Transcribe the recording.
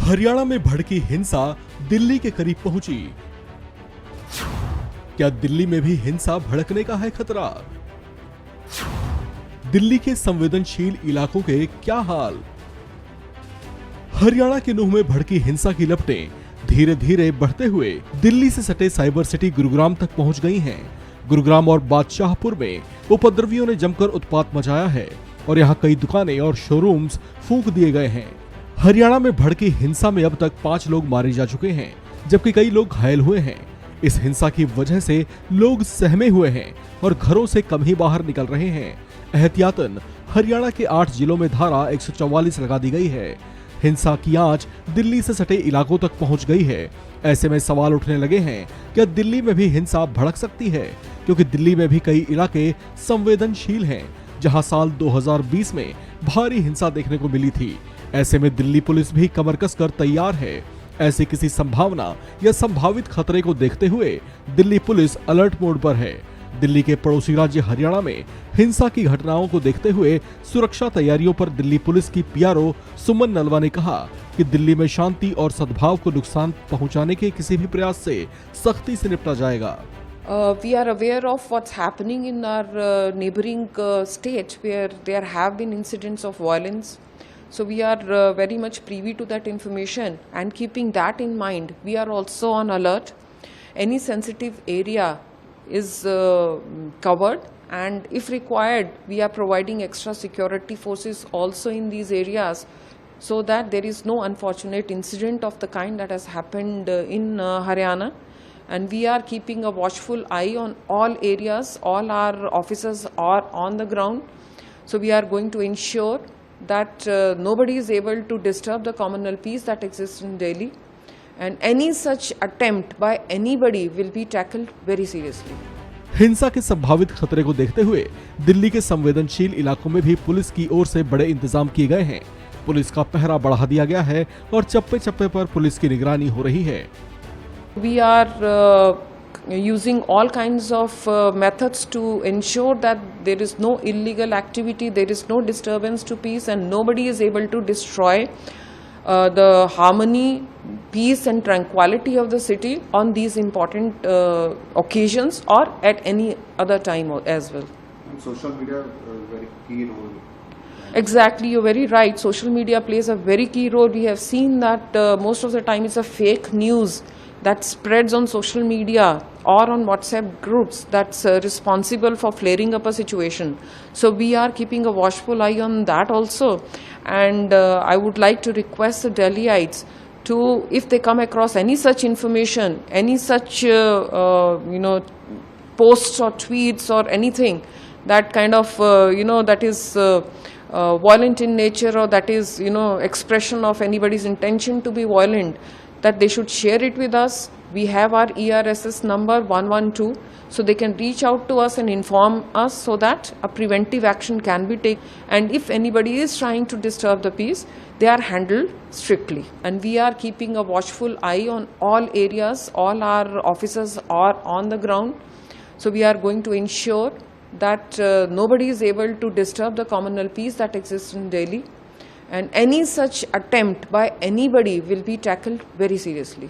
हरियाणा में भड़की हिंसा दिल्ली के करीब पहुंची। क्या दिल्ली में भी हिंसा भड़कने का है खतरा? दिल्ली के संवेदनशील इलाकों के क्या हाल? हरियाणा के नूह में भड़की हिंसा की लपटें धीरे धीरे बढ़ते हुए दिल्ली से सटे साइबर सिटी गुरुग्राम तक पहुंच गई हैं। गुरुग्राम और बादशाहपुर में उपद्रवियों ने जमकर उत्पात मचाया है और यहां कई दुकानें और शोरूम्स फूंक दिए गए हैं। हरियाणा में भड़की हिंसा में अब तक 5 लोग मारे जा चुके हैं, जबकि कई लोग घायल हुए हैं। इस हिंसा की वजह से लोग सहमे हुए हैं और घरों से कम ही बाहर निकल रहे हैं। एहतियातन हरियाणा के 8 जिलों में धारा 144 लगा दी गई है। हिंसा की आंच दिल्ली से सटे इलाकों तक पहुंच गई है। ऐसे में सवाल उठने लगे हैं, क्या दिल्ली में भी हिंसा भड़क सकती है? क्योंकि दिल्ली में भी कई इलाके संवेदनशील हैं, जहां साल 2020 में भारी हिंसा देखने को मिली थी। ऐसे में दिल्ली पुलिस भी कमर कसकर तैयार है। ऐसी किसी संभावना या संभावित खतरे को देखते हुए दिल्ली पुलिस अलर्ट मोड पर है। दिल्ली के पड़ोसी राज्य हरियाणा में हिंसा की घटनाओं को देखते हुए सुरक्षा तैयारियों पर दिल्ली पुलिस की पीआरओ सुमन नलवा ने कहा कि दिल्ली में शांति और सद्भाव को नुकसान पहुंचाने के किसी भी प्रयास से सख्ती से निपटा जाएगा। We are aware of what's happening in our neighboring states where there have been incidents of violence. So we are very much privy to that information, and keeping that in mind, we are also on alert. Any sensitive area is covered, and if required, we are providing extra security forces also in these areas so that there is no unfortunate incident of the kind that has happened in Haryana. And we are keeping a watchful eye on all areas. All our officers are on the ground, so we are going to ensure that nobody is able to disturb the communal peace that exists in Delhi, and any such attempt by anybody will be tackled very seriously. हिंसा के संभावित खतरे को देखते हुए दिल्ली के संवेदनशील इलाकों में भी पुलिस की ओर से बड़े इंतजाम किए गए हैं। पुलिस का पहरा बढ़ा दिया गया है और चप्पे चप्पे पर पुलिस की निगरानी हो रही है। We are using all kinds of methods to ensure that there is no illegal activity, there is no disturbance to peace, and nobody is able to destroy the harmony, peace and tranquility of the city on these important occasions or at any other time as well. And social media very key role. Exactly, you're very right. Social media plays a very key role. We have seen that most of the time it's a fake news that spreads on social media or on WhatsApp groups that's responsible for flaring up a situation. So we are keeping a watchful eye on that also. And I would like to request the Delhiites to, if they come across any such information, any such posts or tweets or anything that kind of that is violent in nature, or that is expression of anybody's intention to be violent, that they should share it with us. We have our ERSS number 112, so they can reach out to us and inform us so that a preventive action can be taken. And if anybody is trying to disturb the peace, they are handled strictly. And we are keeping a watchful eye on all areas. All our officers are on the ground, so we are going to ensure that nobody is able to disturb the communal peace that exists in Delhi. And any such attempt by anybody will be tackled very seriously.